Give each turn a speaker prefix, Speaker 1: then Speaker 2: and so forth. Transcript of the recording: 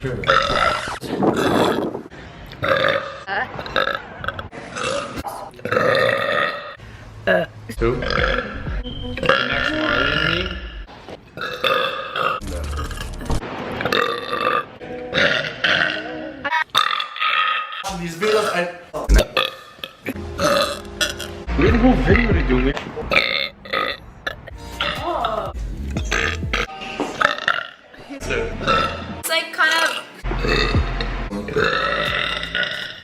Speaker 1: Who? The next Marley and me?
Speaker 2: These videos,
Speaker 1: Wie een whole video to do with.